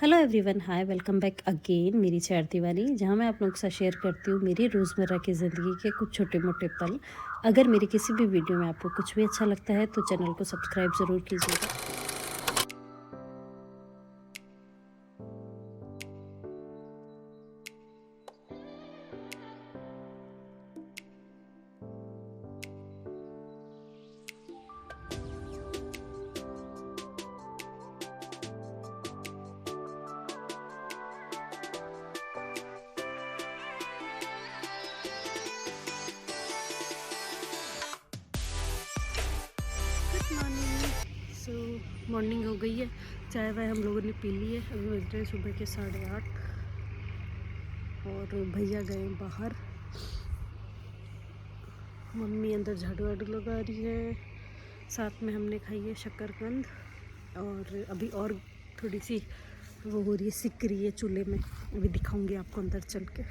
Hello everyone, हाय, welcome back again मेरी chat दीवानी, जहाँ मैं आप लोगों के साथ शेयर करती हूँ मेरी रोज़मर्रा की ज़िंदगी के कुछ छोटे मोटे पल। अगर मेरी किसी भी वीडियो में आपको कुछ भी अच्छा लगता है तो चैनल को सब्सक्राइब ज़रूर कीजिएगा। Good morning. मॉर्निंग हो गई है, चाय वाय हम लोगों ने पी ली है। अभी बज रहे सुबह के 8:30 और भैया गए बाहर। मम्मी अंदर झाड़ू वाड़ू लगा रही है, साथ में हमने खाई है शक्करकंद। और अभी और थोड़ी सी वो हो रही है, सिक रही है चूल्हे में। अभी दिखाऊंगी आपको अंदर चल के।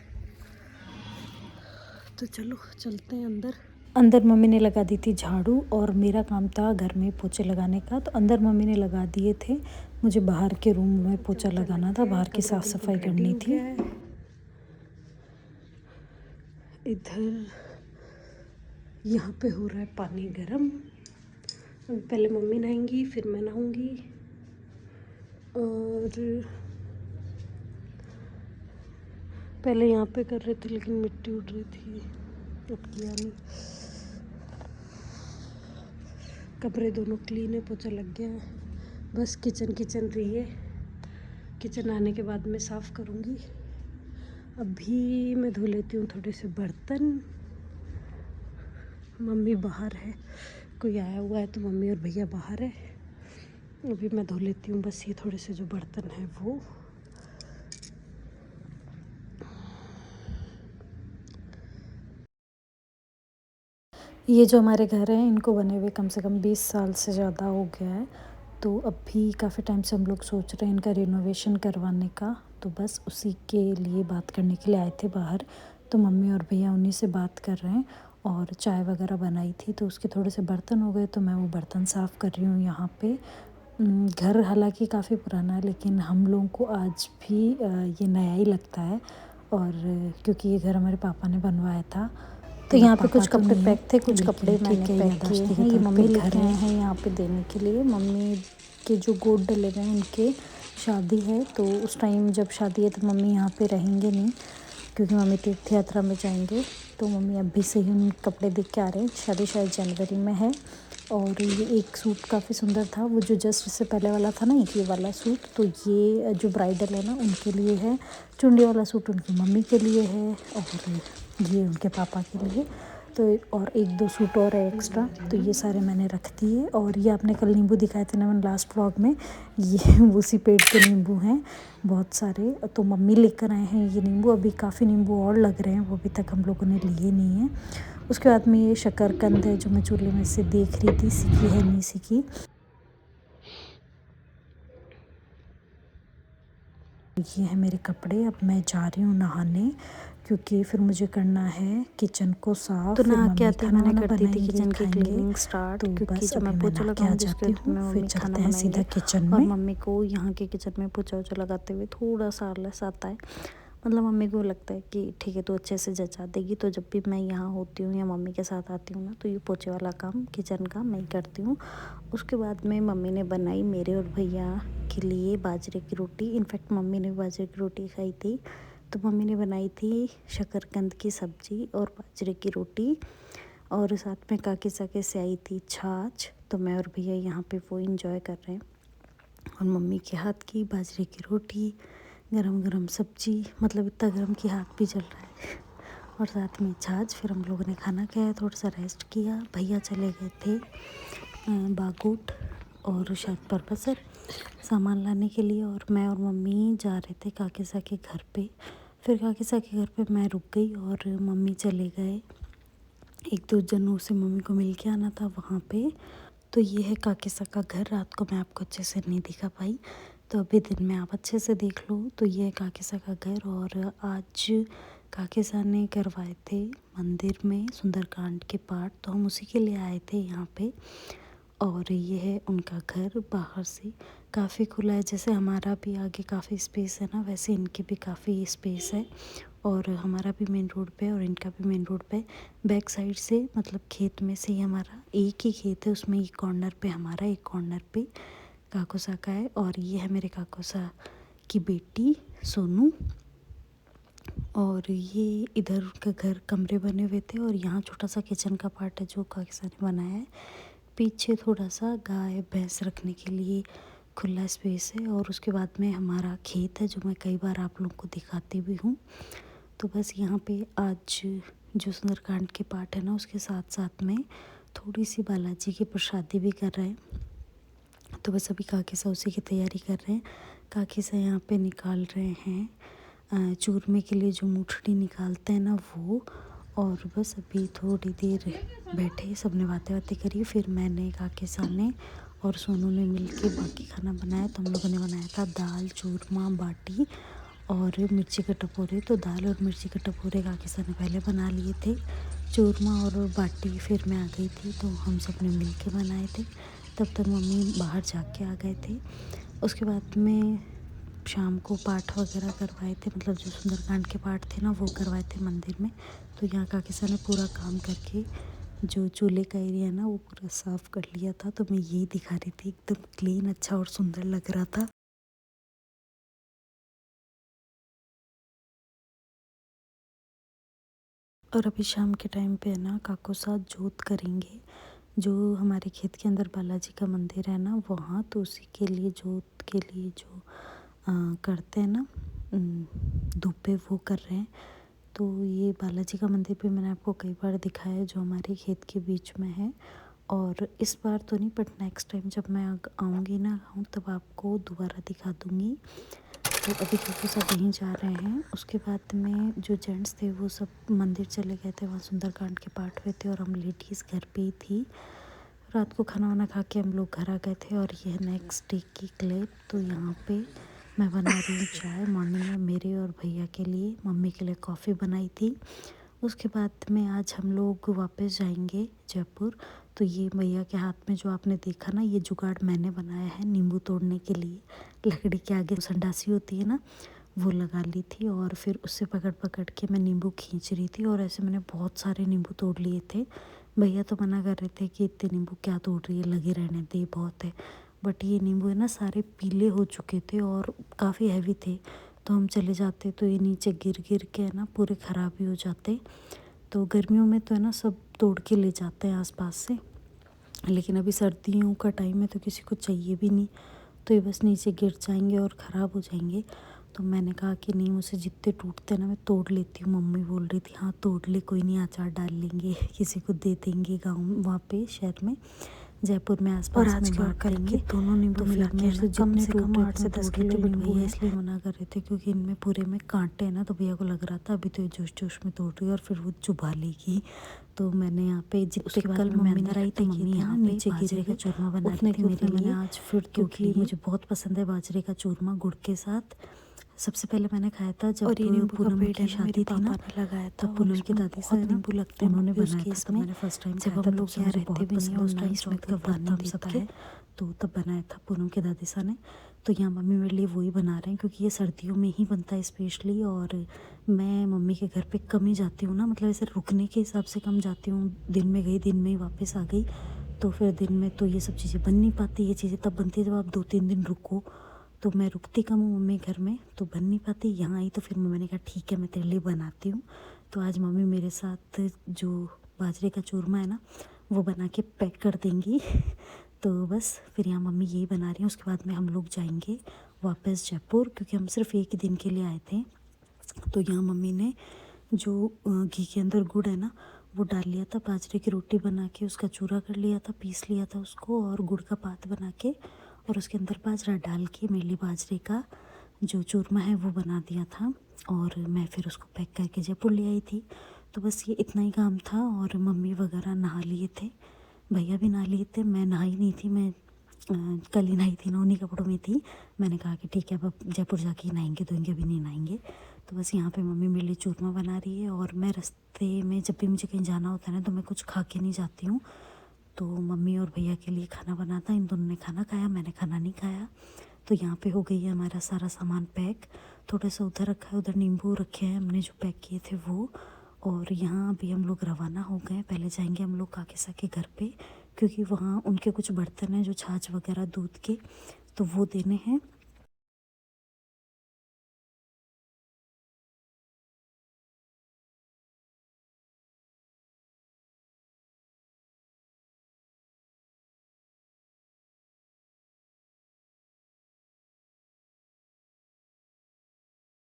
तो चलो चलते हैं अंदर। अंदर मम्मी ने लगा दी थी झाड़ू और मेरा काम था घर में पोछे लगाने का, तो अंदर मम्मी ने लगा दिए थे। मुझे बाहर के रूम में पोछा लगाना था, बाहर की साफ़ सफाई करनी थी। इधर यहाँ पे हो रहा है पानी गर्म। पहले मम्मी नहाएंगी, फिर मैं नहाऊंगी। और पहले यहाँ पे कर रहे थे लेकिन मिट्टी उड़ रही थी, अब किया नहीं। कपड़े दोनों क्लीन है, पोछा लग गया है। बस किचन रही है। किचन आने के बाद मैं साफ़ करूँगी। अभी मैं धो लेती हूँ थोड़े से बर्तन। मम्मी बाहर है, कोई आया हुआ है तो मम्मी और भैया बाहर है। अभी मैं धो लेती हूँ बस ये थोड़े से जो बर्तन हैं वो। ये जो हमारे घर हैं इनको बने हुए कम से कम 20 साल से ज़्यादा हो गया है। तो अभी काफ़ी टाइम से हम लोग सोच रहे हैं इनका रिनोवेशन करवाने का। तो बस उसी के लिए बात करने के लिए आए थे बाहर। तो मम्मी और भैया उन्हीं से बात कर रहे हैं। और चाय वगैरह बनाई थी तो उसके थोड़े से बर्तन हो गए, तो मैं वो बर्तन साफ़ कर रही हूँ यहाँ पे। घर हालांकि काफ़ी पुराना है लेकिन हम लोगों को आज भी ये नया ही लगता है। और क्योंकि ये घर हमारे पापा ने बनवाया था। तो यहाँ पे कुछ कपड़े पैक थे, कुछ कपड़े मैंने पैक किए हैं। ये मम्मी लेके आए हैं यहाँ पे देने के लिए। मम्मी के जो गोद डले हुए हैं उनके शादी है, तो उस टाइम जब शादी है तो मम्मी यहाँ पे रहेंगे नहीं, क्योंकि मम्मी तीर्थ यात्रा में जाएंगे। तो मम्मी अभी से ही उन कपड़े देख के आ रहे हैं। शादी शायद जनवरी में है। और ये एक सूट काफ़ी सुंदर था, वो जो जस्ट इससे पहले वाला था ना, ये वाला सूट। तो ये जो ब्राइडल है ना उनके लिए है। चुंडी वाला सूट उनकी मम्मी के लिए है और ये उनके पापा के लिए। तो और एक दो सूट और है एक्स्ट्रा, तो ये सारे मैंने रख दिए। और ये आपने कल नींबू दिखाए थे ना मैंने लास्ट व्लॉग में, ये उसी पेड़ के नींबू हैं बहुत सारे। तो मम्मी लेकर आए हैं ये नींबू। अभी काफ़ी नींबू और लग रहे हैं, वो अभी तक हम लोगों ने लिए नहीं हैं। उसके बाद में ये शक्करकंद है जो मैं चूल्हे में से देख रही थी, सीखी है नहीं सीखी। ये है मेरे कपड़े। अब मैं जा रही हूँ नहाने, क्योंकि फिर मुझे करना है किचन को साफ। तो नहा के आते मैंने कर दी थी किचन की क्लीनिंग स्टार्ट, तो क्योंकि जब मैं पोछा लगाऊंगी उसके बाद में मम्मी खाना बनाएंगे किचन में। और मम्मी को यहाँ के किचन में पोछा वोछा लगाते हुए थोड़ा सा आलस आता है। मतलब मम्मी को लगता है कि ठीक है तो अच्छे से जचा देगी। तो जब भी मैं यहाँ होती हूँ या मम्मी के साथ आती हूँ ना, तो ये पोछे वाला काम किचन का मैं ही करती हूँ। उसके बाद में मम्मी ने बनाई मेरे और भैया के लिए बाजरे की रोटी। इनफैक्ट मम्मी ने बाजरे की रोटी खाई थी। तो मम्मी ने बनाई थी शक्करकंद की सब्ज़ी और बाजरे की रोटी, और साथ में काके साके से आई थी छाछ। तो मैं और भैया यहाँ पे वो इंजॉय कर रहे हैं। और मम्मी के हाथ की बाजरे की रोटी, गरम गरम सब्जी, मतलब इतना गरम कि हाथ भी जल रहा है, और साथ में छाछ। फिर हम लोगों ने खाना खाया, थोड़ा सा रेस्ट किया। भैया चले गए थे बागोट और शायद परबसर सामान लाने के लिए, और मैं और मम्मी जा रहे थे काकेसा के घर पे। फिर काकेसा के घर पे मैं रुक गई और मम्मी चले गए। एक दो जनों से मम्मी को मिल के आना था वहाँ पे। तो ये है काकेसा का घर। रात को मैं आपको अच्छे से नहीं दिखा पाई, तो अभी दिन में आप अच्छे से देख लो। तो ये है काकेसा का घर। और आज काकेसा ने करवाए थे मंदिर में सुंदरकांड के पाठ, तो हम उसी के लिए आए थे यहाँ पे। और ये है उनका घर बाहर से। काफ़ी खुला है, जैसे हमारा भी आगे काफ़ी स्पेस है ना, वैसे इनकी भी काफ़ी स्पेस है। और हमारा भी मेन रोड पे है और इनका भी मेन रोड पे। बैक साइड से मतलब खेत में से ही हमारा एक ही खेत है, उसमें एक कॉर्नर पे हमारा, एक कॉर्नर पे काकोसा का है। और ये है मेरे काकोसा की बेटी सोनू। और ये इधर का घर कमरे बने हुए थे और यहाँ छोटा सा किचन का पार्ट है जो काकोसा ने बनाया है। पीछे थोड़ा सा गाय भैंस रखने के लिए खुला स्पेस है। और उसके बाद में हमारा खेत है जो मैं कई बार आप लोगों को दिखाती भी हूँ। तो बस यहाँ पे आज जो सुंदरकांड के पाठ है ना, उसके साथ साथ में थोड़ी सी बालाजी की प्रसादी भी कर रहे हैं। तो बस अभी काकीसा उसी की तैयारी कर रहे हैं। काकीसा यहाँ पे निकाल रहे हैं चूरमे के लिए जो मूठड़ी निकालते हैं ना वो। और बस अभी थोड़ी देर बैठे सबने बातें करी, फिर मैंने काकीसा ने और सोनू ने मिलके बाकी खाना बनाया। तो हम लोगों ने बनाया था दाल, चूरमा, बाटी और मिर्ची के टपोरे। तो दाल और मिर्ची के टपोरे काकीसा ने पहले बना लिए थे, चूरमा और बाटी फिर मैं आ गई थी, तो हम सब ने मिल के बनाए थे। तब तक मम्मी बाहर जाके आ गए थे। उसके बाद में शाम को पाठ वगैरह करवाए थे, मतलब जो सुंदरकांड के पाठ थे ना वो करवाए थे मंदिर में। तो यहाँ काकीसा ने पूरा काम करके जो चूल्हे का एरिया है ना वो पूरा साफ़ कर लिया था। तो मैं यही दिखा रही थी, एकदम क्लीन अच्छा और सुंदर लग रहा था। और अभी शाम के टाइम पे है ना काको साथ जोत करेंगे, जो हमारे खेत के अंदर बालाजी का मंदिर है ना वहाँ। तो उसी के लिए जोत के लिए जो करते हैं ना धूपे वो कर रहे हैं। तो ये बालाजी का मंदिर भी मैंने आपको कई बार दिखाया है जो हमारे खेत के बीच में है। और इस बार तो नहीं, बट नेक्स्ट टाइम जब मैं आऊँगी ना तब आपको दोबारा दिखा दूँगी। तो अभी क्योंकि सब यहीं जा रहे हैं, उसके बाद में जो जेंट्स थे वो सब मंदिर चले गए थे, वहाँ सुंदरकांड के पाठ हुए थे और हम लेडीज़ घर पे ही थी। रात को खाना वाना खा के हम लोग घर आ गए थे। और ये है नेक्स्ट डे की क्लिप। तो यहाँ पे मैं बना रही हूँ चाय मॉर्निंग में मेरे और भैया के लिए, मम्मी के लिए कॉफ़ी बनाई थी। उसके बाद में आज हम लोग वापस जाएंगे जयपुर। तो ये भैया के हाथ में जो आपने देखा ना, ये जुगाड़ मैंने बनाया है नींबू तोड़ने के लिए। लकड़ी के आगे संडासी होती है ना, वो लगा ली थी और फिर उससे पकड़ पकड़ के मैं नींबू खींच रही थी। और ऐसे मैंने बहुत सारे नींबू तोड़ लिए थे। भैया तो मना कर रहे थे कि इतने नींबू क्या तोड़ रही है, लगे रहने दे, बहुत है। बट ये नींबू है ना सारे पीले हो चुके थे और काफ़ी हैवी थे। तो हम चले जाते तो ये नीचे गिर गिर के है ना पूरे ख़राब ही हो जाते। तो गर्मियों में तो है ना सब तोड़ के ले जाते हैं आसपास से, लेकिन अभी सर्दियों का टाइम है तो किसी को चाहिए भी नहीं। तो ये बस नीचे गिर जाएंगे और ख़राब हो जाएंगे। तो मैंने कहा कि नहीं, मुझसे जितने टूटते ना मैं तोड़ लेती हूँ। मम्मी बोल रही थी हाँ तोड़ ले, कोई नहीं, अचार डाल लेंगे, किसी को दे देंगे गाँव वहाँ पे शहर में, जयपुर में आसपास और आज में बांट देंगे। दोनों नींबू मिला के मेरे से कम 8 से 10 किलो नींबू है, इसलिए मना कर रहे थे क्योंकि इनमें पूरे में कांटे हैं ना। तो भैया को लग रहा था अभी तो ये जोश जोश में तोड़ रही है और फिर वो चुभा लेगी। तो मैंने यहाँ पे जितने कल मम्मी अंदर आई थी, मम्मी यहाँ नीचे गिरे का चूरमा बना रही थी मेरे लिए। मैंने आज फिर क्योंकि मुझे बहुत पसंद है बाजरे का चूरमा गुड़ के साथ। सबसे पहले मैंने खाया था जब पूनम की शादी थी ना, लगाया था। पूनम की दादी से लगते हैं, उन्होंने बनाया था। तब मैंने फर्स्ट टाइम जब हम लोग यहाँ रहते भी नहीं, उस टाइम चौथ का व्रत हम सबके, तो तब बनाया था पूनम के दादी सा ने। तो यहाँ मम्मी मेरे लिए वही बना रहे हैं क्योंकि ये सर्दियों में ही बनता है स्पेशली। और मैं मम्मी के घर पे कम ही जाती हूँ ना, मतलब ऐसे रुकने के हिसाब से कम जाती हूँ। दिन में गई, दिन में ही वापस आ गई। तो फिर दिन में तो ये सब चीज़ें बन नहीं पाती। ये चीज़ें तब बनती है जब आप 2-3 दिन रुको। तो मैं रुकती कम हूँ मम्मी घर में, तो बन नहीं पाती। यहाँ आई तो फिर मम्मी ने कहा ठीक है मैं तेरे लिए बनाती हूँ। तो आज मम्मी मेरे साथ जो बाजरे का चूरमा है ना वो बना के पैक कर देंगी। तो बस फिर यहाँ मम्मी यही बना रही हैं। उसके बाद में हम लोग जाएंगे वापस जयपुर क्योंकि हम सिर्फ एक ही दिन के लिए आए थे। तो यहाँ मम्मी ने जो घी के अंदर गुड़ है ना वो डाल लिया था, बाजरे की रोटी बना के उसका चूरा कर लिया था, पीस लिया था उसको और गुड़ का पात बना के और उसके अंदर बाजरा डाल के मेरे लिए बाजरे का जो चूरमा है वो बना दिया था। और मैं फिर उसको पैक करके जयपुर ले आई थी। तो बस ये इतना ही काम था। और मम्मी वगैरह नहा लिए थे, भैया भी नहा लिए थे, मैं नहाई नहीं थी। मैं कल ही नहाई थी ना, उन्हीं कपड़ों में थी। मैंने कहा कि ठीक है अब जयपुर जाके ही नहाएंगे, धोएंगे भी नहीं नहाएंगे। तो बस यहाँ पे मम्मी मेरे लिए चूरमा बना रही है। और मैं रास्ते में जब भी मुझे कहीं जाना होता है ना तो मैं कुछ खा के नहीं जाती हूँ। तो मम्मी और भैया के लिए खाना बना था, इन दोनों ने खाना खाया, मैंने खाना नहीं खाया। तो यहाँ पे हो गई है हमारा सारा सामान पैक। थोड़ा सा उधर रखा है, उधर नींबू रखे हैं हमने जो पैक किए थे वो। और यहाँ अभी हम लोग रवाना हो गए। पहले जाएंगे हम लोग काकीसा के घर पे, क्योंकि वहाँ उनके कुछ बर्तन हैं जो छाछ वगैरह दूध के, तो वो देने हैं।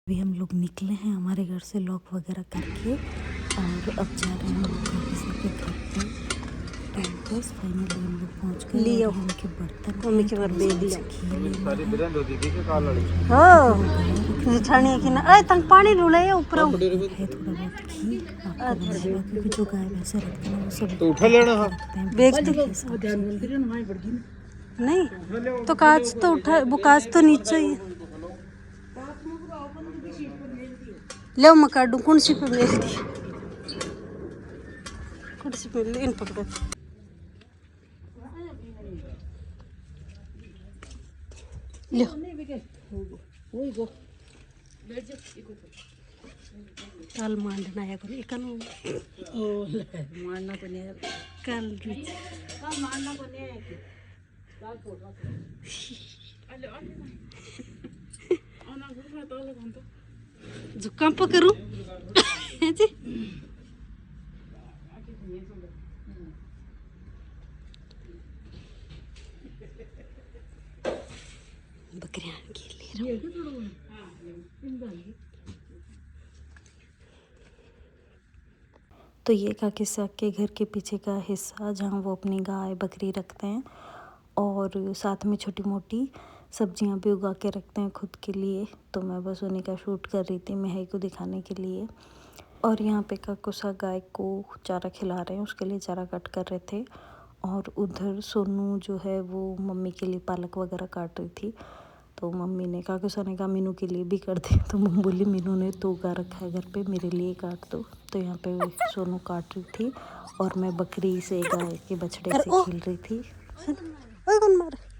अभी हम लोग निकले हैं हमारे घर से लॉक वगैरह करके, और अब जा रहे हैं हम लोग काकीसा के घर पे। तो बस फाइनली हम लोग पहुँच गए। लियो उनके बर्तन मम्मी के घर बेग लियो ठाणी की ना ए तंग पानी रुले ऊपर है थोड़ा बहुत घी क्योंकि जो गाय वैसे रखते हैं वो सब तो उठा लेना है बेचते नहीं तो कांच तो उठा, वो कांच तो नीचे ही ले मैं काटूं। कौन सी पे मेल दी, कौन सी पे इन पकड़ो। ले कल मांडना है कोई कल ओ मांडना को नहीं कल मांडना को नहीं है कल फोटो अले ana gurfa to le ganto जुकाम पकड़ू जी बकरियां के लिए तो ये काकीसा के घर के पीछे का हिस्सा जहाँ वो अपनी गाय बकरी रखते हैं, और साथ में छोटी मोटी सब्जियां भी उगा के रखते हैं खुद के लिए। तो मैं बस उन्हीं का शूट कर रही थी महई को दिखाने के लिए। और यहाँ पे काकुसा गाय को चारा खिला रहे हैं, उसके लिए चारा कट कर रहे थे। और उधर सोनू जो है वो मम्मी के लिए पालक वगैरह काट रही थी। तो मम्मी ने काकुसा ने कहा मीनू के लिए भी कर दे, तो मम्मी बोली मीनू ने तो उगा रखा है घर पे, मेरे लिए काट दो। तो यहाँ पे सोनू काट रही थी और मैं बकरी से गाय के बछड़े से खेल रही थी। कौन मारे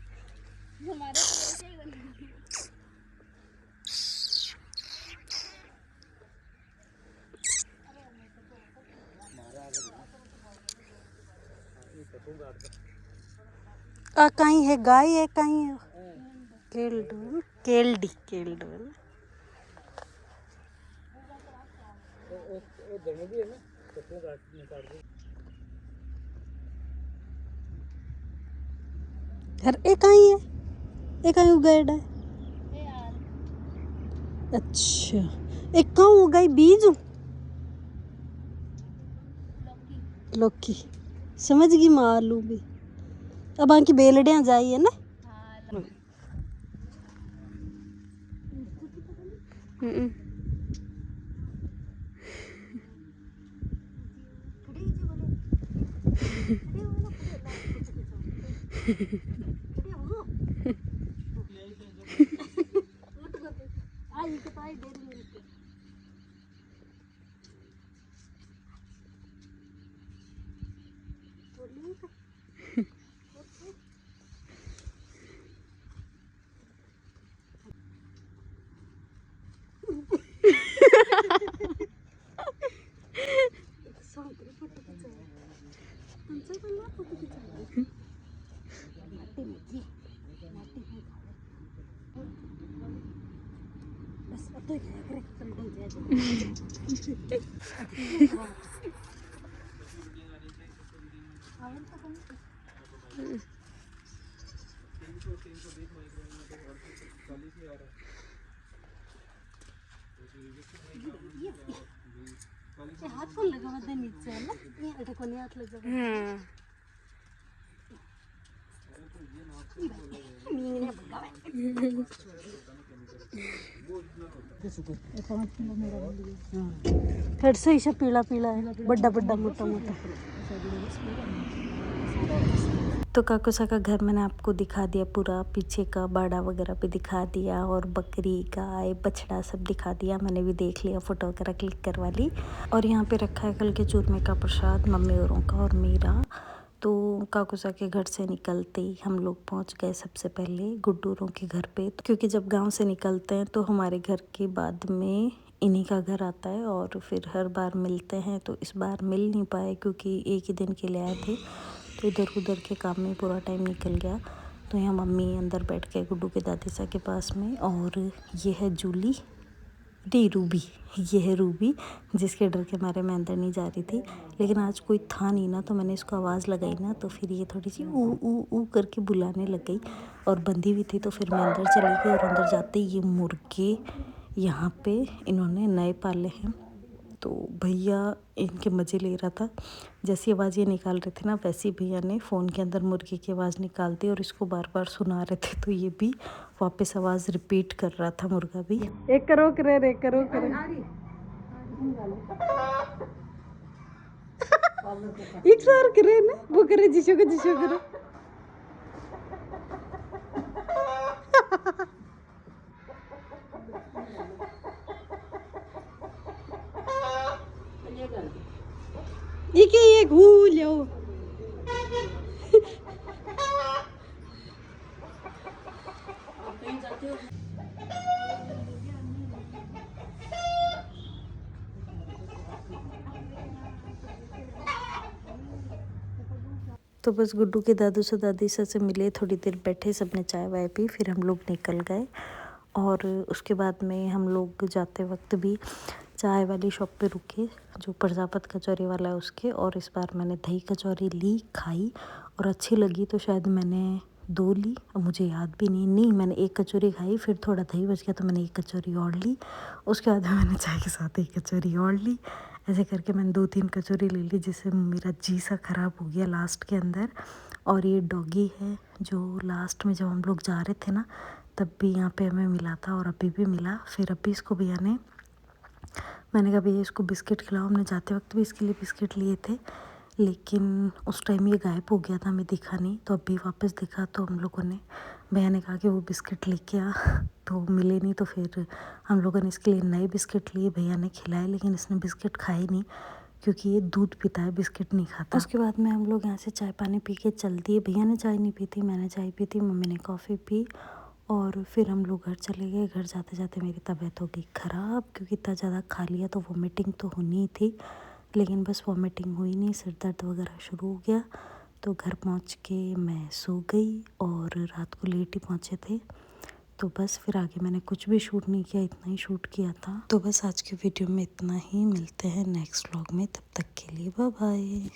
कहीं है गाय है कहीं है केल्डू केल्डी केल्डू एक कहीं है एक कहीं उगाड़ है। अच्छा एक कहाँ उगाई बीज लौकी समझ गई मालू भी। अब आंकी बेलड़ियाँ जाई है ना हाथ कौन लगा मतलब नीचे है ना ये अटक को नहीं हाथ लग जाएगा। फिर से इसे पीला पीला है बड़ा बड़ा मोटा मोटा। तो काकुसा का घर मैंने आपको दिखा दिया पूरा, पीछे का बाड़ा वगैरह भी दिखा दिया, और बकरी गाय बछड़ा सब दिखा दिया। मैंने भी देख लिया, फ़ोटो वगैरह क्लिक करवा ली। और यहाँ पे रखा है कल के चूरमे का प्रसाद मम्मी औरों का और मेरा। तो काकूसा के घर से निकलते ही हम लोग पहुंच गए सबसे पहले गुड्डूरों के घर पे, क्योंकि जब गांव से निकलते हैं तो हमारे घर के बाद में इन्हीं का घर आता है और फिर हर बार मिलते हैं। तो इस बार मिल नहीं पाए क्योंकि एक ही दिन के लिए आए थे, तो इधर उधर के काम में पूरा टाइम निकल गया। तो यहाँ मम्मी अंदर बैठ गए गुड्डू के दादी सा के पास में, और ये है जूली, नहीं रूबी, ये है रूबी, जिसके डर के मारे मैं अंदर नहीं जा रही थी। लेकिन आज कोई था नहीं ना, तो मैंने इसको आवाज़ लगाई ना, तो फिर ये थोड़ी सी ऊ ऊ ऊ करके बुलाने लग गई और बंधी हुई थी। तो फिर मैं अंदर चली गई और अंदर जाते ही ये मुर्गे यहाँ पे इन्होंने नए पाले हैं। तो भैया इनके मज़े ले रहा था। जैसी आवाज़ ये निकाल रहे थे ना, वैसे ही भैया ने फ़ोन के अंदर मुर्गे की आवाज़ निकाल दी और इसको बार बार सुना रहे थे। तो ये भी वापस आवाज़ रिपीट कर रहा था, मुर्गा भी। एक करो करे रे करो करे एक सार करे ना, वो करे जिशो करे। ये घूलो तो बस गुड्डू के दादू से दादी से मिले, थोड़ी देर बैठे, सबने चाय वाय पी, फिर हम लोग निकल गए। और उसके बाद में हम लोग जाते वक्त भी चाय वाली शॉप पे रुके, जो प्रजापत कचौरी वाला है उसके। और इस बार मैंने दही कचौरी ली, खाई और अच्छी लगी, तो शायद मैंने 2 ली, और मुझे याद भी नहीं, मैंने 1 कचौरी खाई, फिर थोड़ा दही बच गया तो मैंने 1 कचौरी और ली। उसके बाद मैंने चाय के साथ 1 कचौरी और ली। ऐसे करके मैंने 2-3 कचौरी ले ली, जिससे मेरा जी सा ख़राब हो गया लास्ट के अंदर। और ये डॉगी है जो लास्ट में जब हम लोग जा रहे थे ना, तब भी यहाँ पे हमें मिला था और अभी भी मिला। फिर अभी इसको भैया ने, मैंने कहा भैया इसको बिस्किट खिलाओ, हमने जाते वक्त भी इसके लिए बिस्किट लिए थे, लेकिन उस टाइम ये गायब हो गया था, हमें दिखा नहीं। तो अभी वापस दिखा, तो हम लोगों ने, भैया ने कहा कि वो बिस्किट लेके आ, तो मिले नहीं। तो फिर हम लोगों ने इसके लिए नए बिस्किट लिए, भैया ने खिलाए, लेकिन इसने बिस्किट खाए नहीं क्योंकि ये दूध पीता है, बिस्किट नहीं खाता। उसके बाद में हम लोग यहाँ से चाय पानी पी के चल दिए। भैया ने चाय नहीं पी थी, मैंने चाय पी थी, मम्मी ने कॉफ़ी पी, और फिर हम लोग घर चले गए। घर जाते जाते मेरी तबीयत हो गई ख़राब, क्योंकि इतना ज़्यादा खा लिया तो वॉमिटिंग तो होनी ही थी, लेकिन बस वॉमिटिंग हुई नहीं, सिर दर्द वगैरह शुरू हो गया। तो घर पहुंच के मैं सो गई और रात को लेट ही पहुंचे थे। तो बस फिर आगे मैंने कुछ भी शूट नहीं किया, इतना ही शूट किया था। तो बस आज की वीडियो में इतना ही, मिलते हैं नेक्स्ट व्लॉग में, तब तक के लिए बाय बाय।